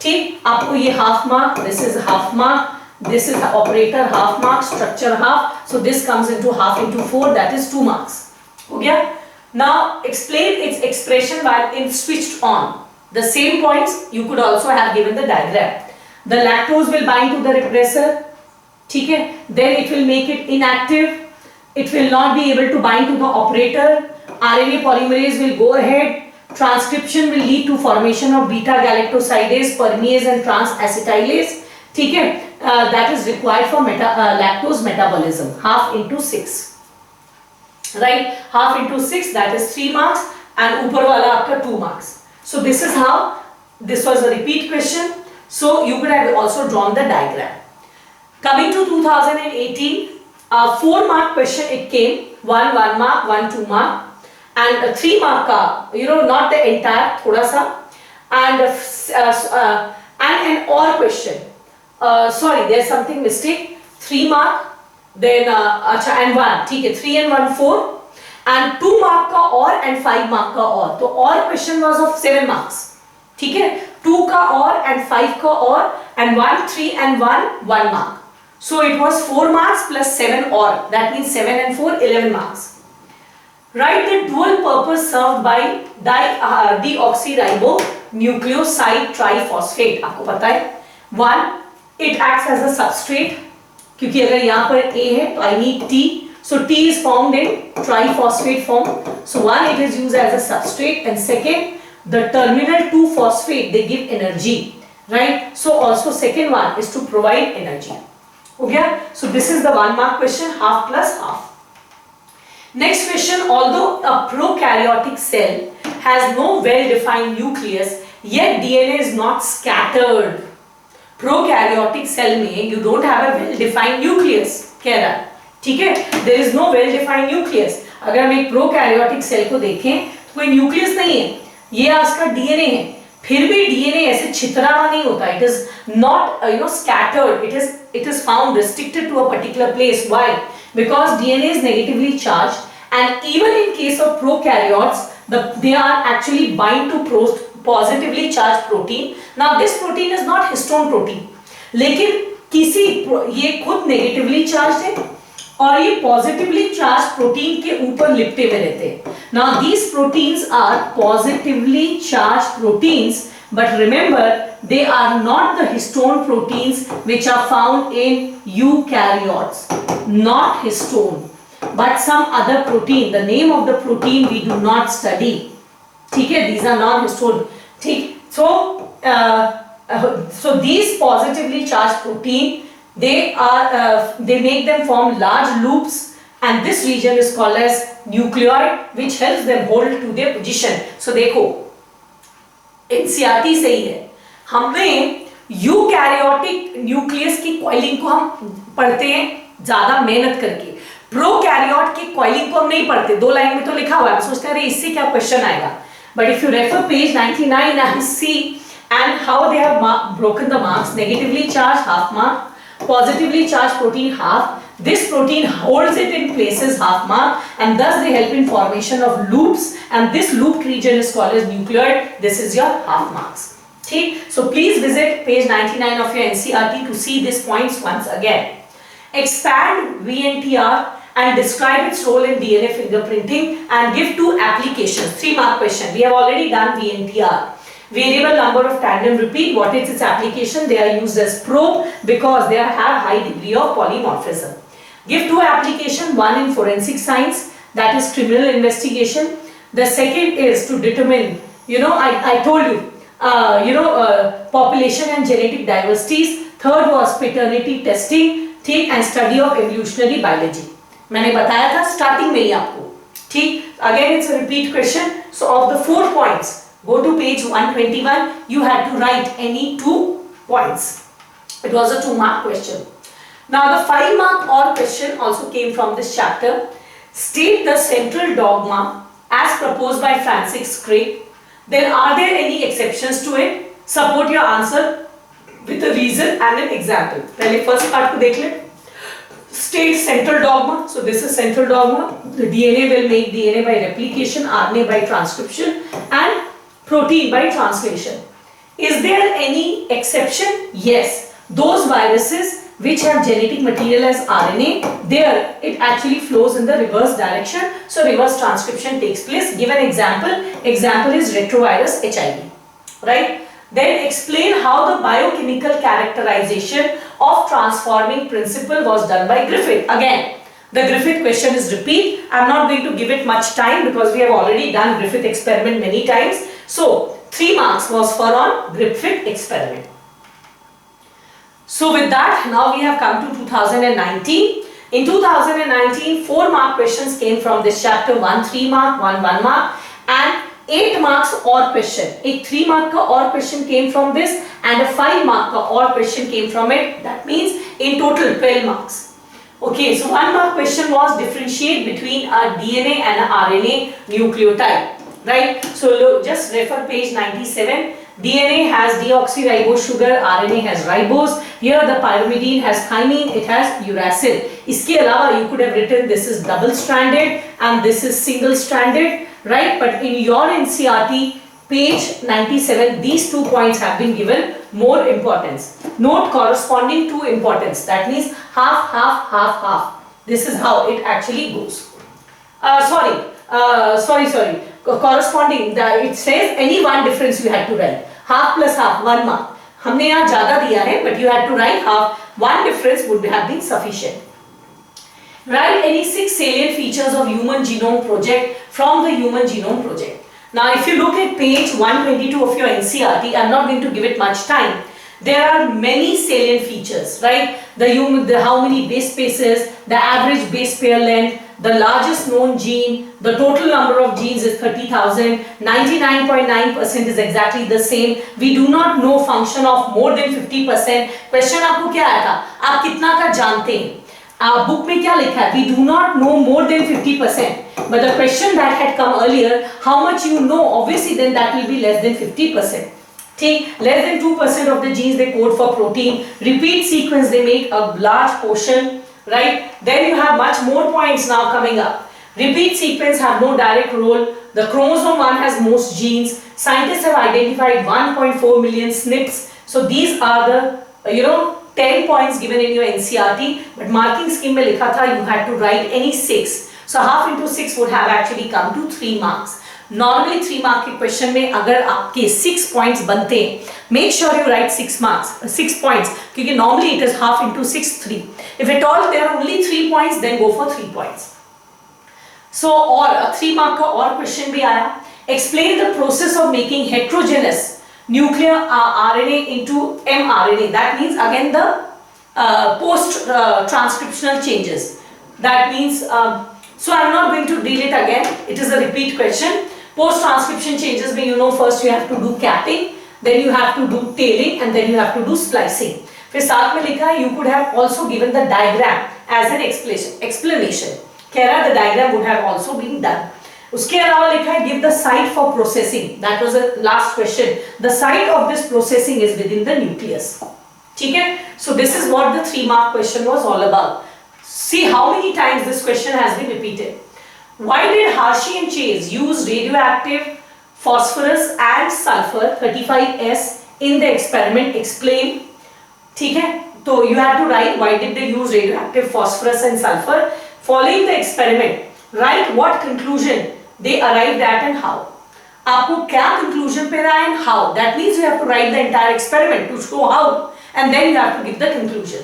ठीक, आपको ये half mark, this is half mark, this is operator half mark, structure half, so this comes into half into 4, that is 2 marks. हो गया? Now explain its expression while in switched on. The same points you could also have given the diagram. The lactose will bind to the repressor, ठीक है? Then it will make it inactive. It will not be able to bind to the operator. RNA polymerase will go ahead. Transcription will lead to formation of beta galactosidase, permease and trans-acetylase. ठीक है? That is required for lactose metabolism. Half into 6. Right? Half into 6, that is 3 marks, and ऊपर वाला आपका 2 marks. So this is how, this was a repeat question. So you could have also drawn the diagram. Coming to 2018, 4 mark question it came. 1 mark, 1 2 mark, and 3 mark ka, not the entire, thoda sa, and an or question. Sorry, there's something mistake. 3 mark, then and 1, ठीक है, 3 and 1 4, and 2 mark का or and 5 mark का or. तो or question was of 7 marks, ठीक है, 2 का or and 5 का or, and 1 3 and 1 mark. So it was 4 marks plus 7 or, that means 7 and 4 11 marks. Write the dual purpose served by deoxyribonucleoside triphosphate. आपको पता है, 1, it acts as a substrate, क्योंकि अगर यहाँ पर A है तो I need T, so T is formed in triphosphate form. So 1, it is used as a substrate, and second, the terminal 2-phosphate, they give energy, right? So also second one is to provide energy. Okay? So this is the 1 mark question, half plus half. Next question, although a prokaryotic cell has no well-defined nucleus, yet DNA is not scattered. Prokaryotic cell में you don't have a well-defined nucleus, कह रहा है, ठीक है? There is no well-defined nucleus. अगर हम एक prokaryotic cell को देखें तो कोई nucleus नहीं है, ये उसका DNA है, फिर भी DNA ऐसे छितरा हुआ नहीं होता. It is not scattered. It is found restricted to a particular place. Why? Because DNA is negatively charged, and even in case of prokaryotes, they are actually bind to positively charged protein. Now this protein is not histone protein, लेकिन ये खुद negatively charged है और ये positively charged protein के ऊपर लिपटे हुए रहते हैं. Now these proteins are positively charged proteins, but remember they are not the histone proteins which are found in eukaryotes. Not histone, but some other protein. The name of the protein we do not study. ठीक है? These are non-histone. ठीक? So these positively charged protein, they make them form large loops, and this region is called as nucleoid, which helps them hold to their position. So देखो, NCERT से ही है, हमें eukaryotic nucleus की coiling को हम पढ़ते हैं ज्यादा मेहनत करके. प्रोकैरियोट की कॉइलिंग को हम नहीं पढ़ते, 2 लाइन में तो लिखा हुआ है, हम सोचते हैं इससे क्या क्वेश्चन आएगा. But if you refer page 99 and see and how they have broken the marks, negatively charged half mark, positively charged protein half, this protein holds it in places half mark, and thus they help in formation of loops, and this looped region is called as nucleoid. This is your half marks. Okay? So please visit page 99 of your NCERT to see these points once again. Expand VNTR and describe its role in DNA fingerprinting and give 2 applications. 3 mark question. We have already done VNTR. Variable number of tandem repeat. What is its application? They are used as probe because they have high degree of polymorphism. Give 2 applications. One in forensic science, that is criminal investigation. The second is to determine, I told you, population and genetic diversities. Third was paternity testing. ठीक, and study of evolutionary biology. मैंने बताया था starting में ही आपको. ठीक, again it's a repeat question. So of the 4 points, go to page 121. You had to write any 2 points. It was a 2 mark question. Now the 5 mark or question also came from this chapter. State the central dogma as proposed by Francis Crick. Then are there any exceptions to it? Support your answer with a reason and an example. पहले first part को देख ले. states central dogma. So this is central dogma. The DNA will make DNA by replication, RNA by transcription, and protein by translation. Is there any exception? Yes. Those viruses which have genetic material as RNA, there it actually flows in the reverse direction. So reverse transcription takes place. Give an example. Example is retrovirus HIV. Right? Then explain how the biochemical characterization of transforming principle was done by Griffith. Again, the Griffith question is repeat. I am not going to give it much time because we have already done Griffith experiment many times. So 3 marks was for on Griffith experiment. So with that, now we have come to 2019. In 2019, 4 mark questions came from this chapter. 1 3 mark, 1 1 mark, and 8 marks or question. एक 3 mark का और question came from this and a 5 mark का और question came from it. That means in total 12 marks. Okay, so 1 mark question was differentiate between a DNA and a RNA nucleotide. Right? So look, just refer page 97. DNA has deoxyribose sugar, RNA has ribose. Here the pyrimidine has thymine, it has uracil. इसके अलावा you could have written this is double stranded and this is single stranded. Right, but in your NCERT page 97 these 2 points have been given more importance. Note corresponding to importance, that means half half half half. This is how it actually goes. Sorry, corresponding, it says any one difference you had to write. Half plus half 1 mark. हमने यहाँ ज़्यादा दिया है, but you had to write half. 1 difference would have been sufficient. Write any 6 salient features of Human Genome Project from the Human Genome Project. Now if you look at page 122 of your NCERT, I am not going to give it much time. There are many salient features, right? How many base pairs, the average base pair length, the largest known gene, the total number of genes is 30,000, 99.9% is exactly the same. We do not know function of more than 50%. Question आपको क्या आया था? आप कितना का जानते हैं? Book में क्या लिखा है? We do not know more than 50%. But the question that had come earlier, how much you know? Obviously, then that will be less than 50%. Take less than 2% of the genes they code for protein. Repeat sequence they make a large portion. Right? Then you have much more points now coming up. Repeat sequence have no direct role. The chromosome 1 has most genes. Scientists have identified 1.4 million SNPs. So these are the 10 points given in your NCERT. But marking scheme में लिखा था you had to write any 6. So half into 6 would have actually come to 3 marks. Normally 3 mark के question में अगर आपके 6 points बनते हैं, make sure you write 6 points क्योंकि normally it is half into 6 3. If at all there are only 3 points, then go for 3 points. So और 3 mark का और question भी आया. Explain the process of making heterogeneous nuclear RNA into mRNA. That means again the post transcriptional changes. That means so I am not going to deal it again. It is a repeat question. Post transcription changes में first you have to do capping, then you have to do tailing, and then you have to do splicing. फिर साथ में लिखा है you could have also given the diagram as an explanation. कह रहा the diagram would have also been done. उसके अलावा लिखा है give the site for processing. That was the last question. The site of this processing is within the nucleus. ठीक है? So this is what the 3 mark question was all about. See how many times this question has been repeated. Why did Hershey and Chase use radioactive phosphorus and sulfur 35S in the experiment? Explain. ठीक है? तो you have to write why did they use radioactive phosphorus and sulfur. Following the experiment, write what conclusion they arrived at and how. आपको क्या conclusion पे रहा and how. That means you have to write the entire experiment to show how, and then you have to give the conclusion.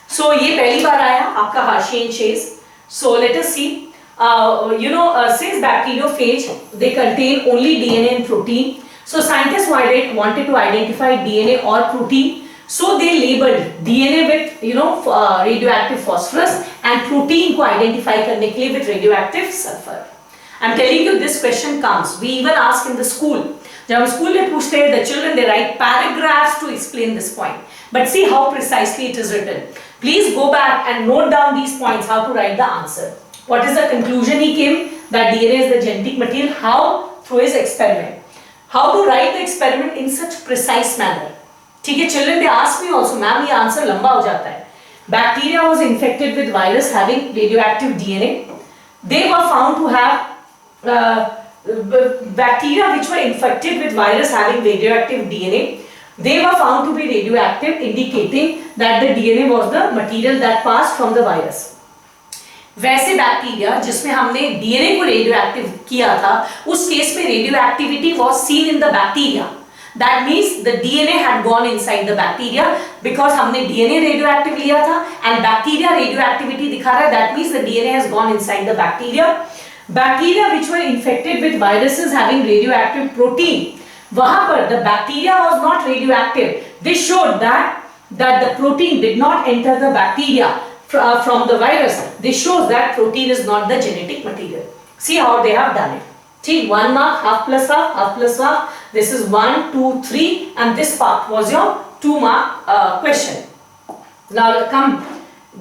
So ये पहली बार आया आपका Hershey and Chase. So let us see. Since bacteriophage they contain only DNA and protein. So scientists wanted to identify DNA or protein. So they labeled DNA with radioactive phosphorus and protein को identify करने के लिए with radioactive sulfur. I'm telling you this question comes. We even ask in the school. जब हम school में पूछते हैं the children they write paragraphs to explain this point. But see how precisely it is written. Please go back and note down these points how to write the answer. What is the conclusion he came? That DNA is the genetic material. How? Through his experiment. How to write the experiment in such precise manner. ठीक है children they ask me also, ma'am ये answer लंबा हो जाता है. Bacteria was infected with virus having radioactive DNA. They were found to have bacteria which were infected with virus having radioactive DNA. They were found to be radioactive, indicating that the DNA was the material that passed from the virus. वैसे bacteria जिसमें हमने DNA को radioactive किया था, उस case में radioactivity was seen in the bacteria. That means the DNA had gone inside the bacteria, because हमने DNA radioactive लिया था एंड बैक्टीरिया रेडियोएक्टिविटी दिखा रहा है. That means the DNA has gone inside the bacteria. Bacteria which were infected with viruses having radioactive protein, वहां पर the bacteria was not radioactive. This showed that the protein did not enter the bacteria from the virus. This shows that protein is not the genetic material. See how they have done it. See, 1 mark, half plus half, half plus half. This is 1, 2, 3, and this part was your 2 mark question. Now come,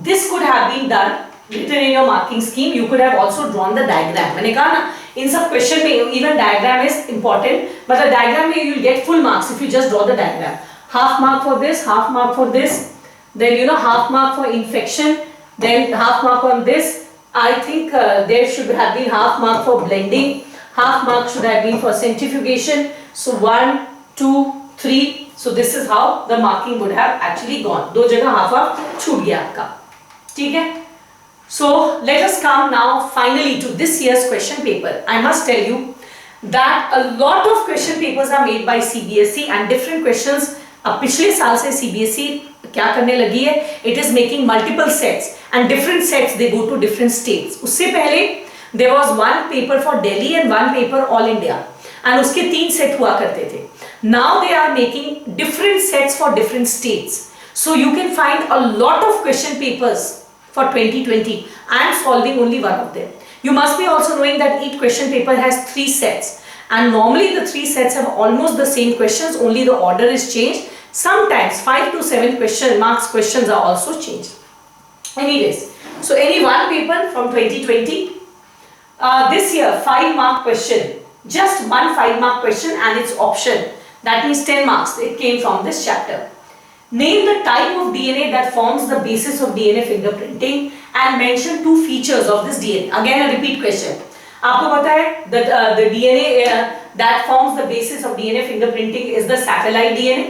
this could have been done, written in your marking scheme. You could have also drawn the diagram. मैंने कहा ना, in some question में even diagram is important, but the diagram में you will get full marks if you just draw the diagram. Half mark for this, half mark for this. Then half mark for infection, then half mark on this. I think there should have been half mark for blending, half mark should have been for centrifugation. So 1, 2, 3. So this is how the marking would have actually gone. दो जगह half छूट गया आपका, ठीक है? So let us come now finally to this year's question paper. I must tell you that a lot of question papers are made by CBSE and different questions. अब पिछले साल से CBSE क्या करने लगी है, it is making multiple sets and different sets they go to different states. उससे पहले there was one paper for Delhi and one paper all India and उसके 3 सेट हुआ करते थे. Now they are making different sets for different states. So you can find a lot of question papers for 2020. I am solving only one of them. You must be also knowing that each question paper has 3 sets and normally the 3 sets have almost the same questions, only the order is changed. Sometimes 5 to 7 questions are also changed. Anyways, so any one paper from 2020, this year 5 mark question, just one 5 mark question and its option, that means 10 marks. It came from this chapter. Name the type of DNA that forms the basis of DNA fingerprinting and mention 2 features of this DNA. Again a repeat question. आपको पता है the DNA that forms the basis of DNA fingerprinting is the satellite DNA,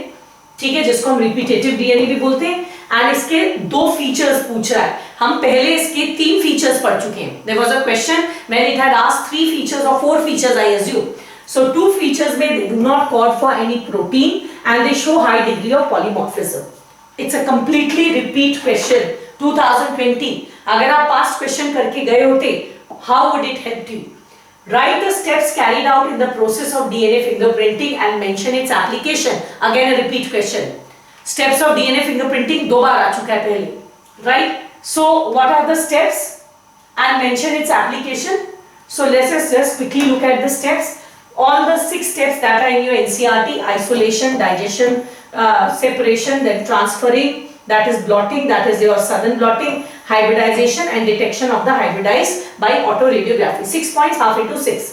ठीक है, जिसको हम repetitive DNA भी बोलते हैं. एंड इसके 2 फीचर्स पूछ रहा है. हम पहले इसके 3 फीचर्स पढ़ चुके हैं. There was a question when it had asked 3 features और 4 features I assume. So 2 features में they do not code for any protein and they show high degree of polymorphism. It's a completely repeat question 2020. अगर आप past question करके गए होते, how would it help you? Write the steps carried out in the process of DNA fingerprinting and mention its application. Again a repeat question. Steps of DNA fingerprinting 2 बार आ चुका है पहले, right? So what are the steps and mention its application? So let's just quickly look at the steps. All the 6 steps that are in your NCERT: isolation, digestion, separation, then transferring, that is blotting, that is your southern blotting, hybridization and detection of the hybridized by autoradiography. 6 points, half into 6.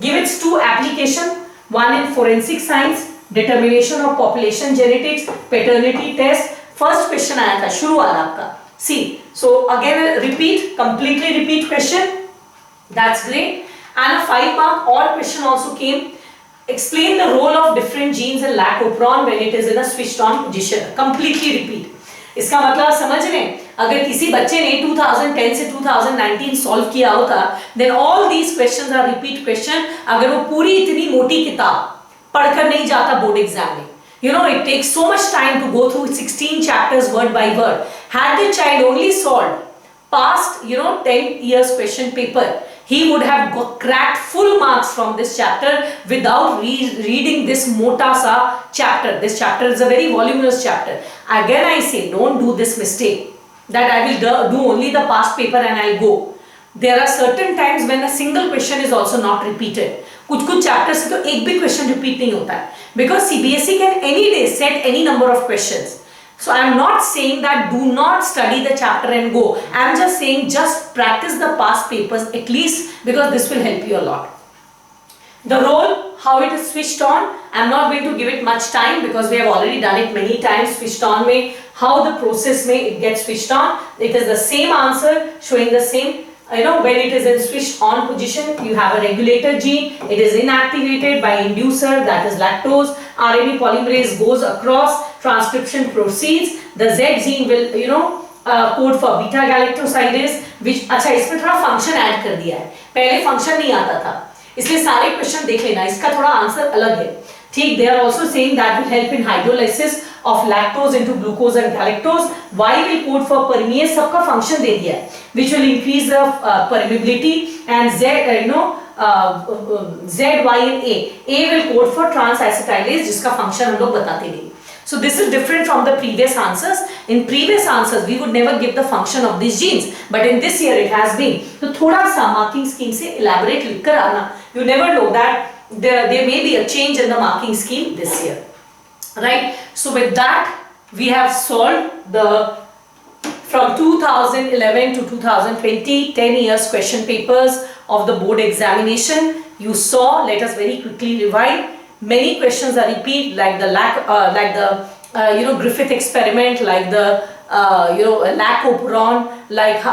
Give its 2 application, one in forensic science, determination of population genetics, paternity test. First question आया था शुरू वाला आपका. See, so again repeat, completely repeat question. That's great. And a 5 mark or question also came. Explain the role of different genes in lacopron when it is in a switched on position. Completely repeat. इसका मतलब समझ रहे हैं? अगर किसी बच्चे ने 2010 से 2019 सॉल्व किया होता, then all these questions are repeat question. अगर वो पूरी इतनी मोटी किताब पढ़कर नहीं जाता बोर्ड एग्जाम में, you know it takes so much time to go through 16 chapters word by word. Had the child only solved past 10 years question paper, he would have cracked full marks from this chapter without reading this mota sa chapter. This chapter is a very voluminous chapter. Again I say, don't do this mistake that I will do only the past paper and I'll go. There are certain times when a single question is also not repeated. कुछ chapters से तो एक भी question repeat नहीं होता है, because CBSE can any day set any number of questions. So I am not saying that do not study the chapter and go. I am just saying just practice the past papers at least, because this will help you a lot. The role, how it is switched on, I'm not going to give it much time because we have already done it many times. Switched on mein, how the process may it gets switched on. It is the same answer showing the same, when it is in switched on position, you have a regulator gene, it is inactivated by inducer, that is lactose, RNA polymerase goes across, transcription proceeds, the Z gene will, code for beta galactosidase, which, अच्छा इसमें थोड़ा function add कर दिया है, पहले function नहीं आता था, इसलिए सारे क्वेश्चन देख लेना, इसका थोड़ा आंसर अलग है, ठीक. They are also saying that will help in hydrolysis of lactose into glucose and galactose. Y will code for permease, सबका function दे दिया है, which will increase the permeability, and Z, Z, Y and A will code for trans-acetylase, जिसका function हम लोग बताते नहीं. So this is different from the previous answers. In previous answers, we would never give the function of these genes, but in this year it has been. So थोड़ा सा marking scheme से elaborate लिख कर आना. You never know that there may be a change in the marking scheme this year, right? So with that, we have solved the from 2011 to 2020 10 years question papers of the board examination. You saw. Let us very quickly revive. Many questions are repeat, like the Griffith experiment, like the lacoperon, like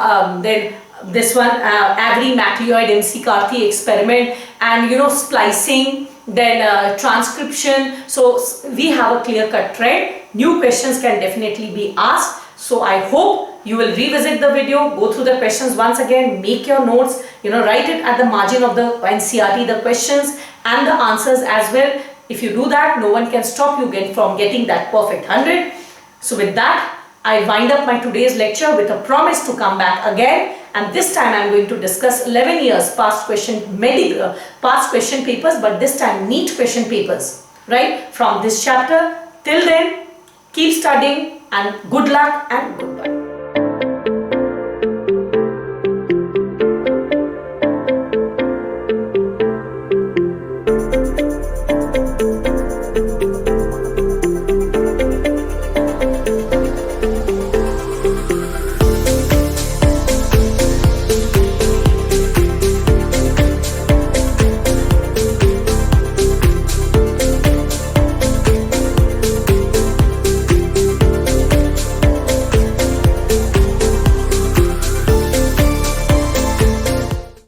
then this one Avery McLeod MC Carthy experiment, and splicing, then transcription. So we have a clear-cut trend. New questions can definitely be asked. So I hope you will revisit the video, go through the questions once again, make your notes, write it at the margin of the NCERT, the questions and the answers as well. If you do that, no one can stop you from getting that perfect 100. So with that, I wind up my today's lecture with a promise to come back again, and this time I am going to discuss 11 years past question papers, but this time NEET question papers, right, from this chapter. Till then, keep studying and good luck and goodbye.